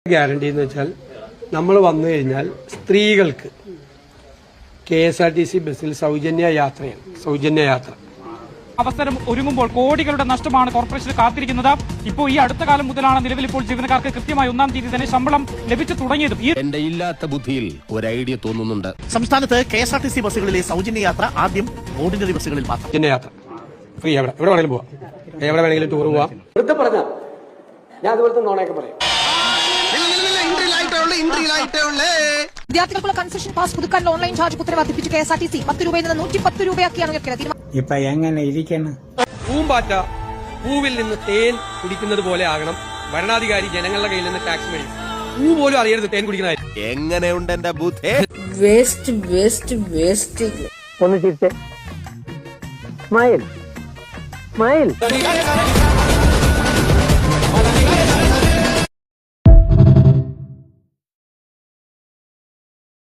Guarantee എന്ന് വെച്ചാൽ നമ്മൾ വന്നു കഴിഞ്ഞാൽ സ്ത്രീകൾക്ക് KSRTC ബസ്സിൽ സൗജന്യ യാത്ര അവസരം ഒരുങ്ങുമ്പോൾ കോടികളുടെ നഷ്ടമാണ് കോർപ്പറേഷന് കാത്തിരിക്കുന്നത്. ഇപ്പോൾ ഈ അടുത്ത കാലം മുതലാണ് നിലവിൽ ഇപ്പോൾ ജീവനക്കാർക്ക് കൃത്യമായി 1-ാം തീയതി തന്നെ ശമ്പളം ലഭിച്ചു തുടങ്ങിയതും. എന്റെ ഇല്ലാത്ത ബുദ്ധിയിൽ ഒരു ഐഡിയ തോന്നുന്നുണ്ട്. സംസ്ഥാനത്ത് KSRTC ബസ്സുകളിലെ സൗജന്യ യാത്ര ആദ്യം ഓർഡിനറി ബസ്സുകളിൽ മാത്രം. സൗജന്യ യാത്ര ഫ്രീ. എവിടെ വേണമെങ്കിലും പോവാം, എവിടെ വേണമെങ്കിലും ടൂർ പോവാം. വെറുതെ പറഞ്ഞാൽ ഞാൻ അതുപോലത്തെ നോണയൊക്കെ പറയും. വിദ്യാർത്ഥികൾക്കുള്ള കൺസെഷൻ പാസ് പുതുക്കാൻ ഓൺലൈൻ ചാർജ് ഉത്തരവ് വർദ്ധിപ്പിച്ച് KSRTC 10 രൂപയിൽ നിന്ന് 110 രൂപയാക്കിയാണ് ഉയർത്തിയത്. ഇപ്പൊ എങ്ങനെ ഇരിക്കണം? പൂമ്പാറ്റ പൂവിൽ നിന്ന് തേൻ കുടിക്കുന്നത് പോലെ ആകണം ഭരണാധികാരി ജനങ്ങളുടെ കയ്യിൽ നിന്ന് ടാക്സ് മേടിക്കും. പൂ പോലും അറിയരുത് തേൻ കുടിക്കുന്നതായിരിക്കും. എങ്ങനെയുണ്ട് എന്റെ ബുദ്ധി? വേസ്റ്റ് ഒന്ന് ചിരിച്ചേ. സ്മൈൽ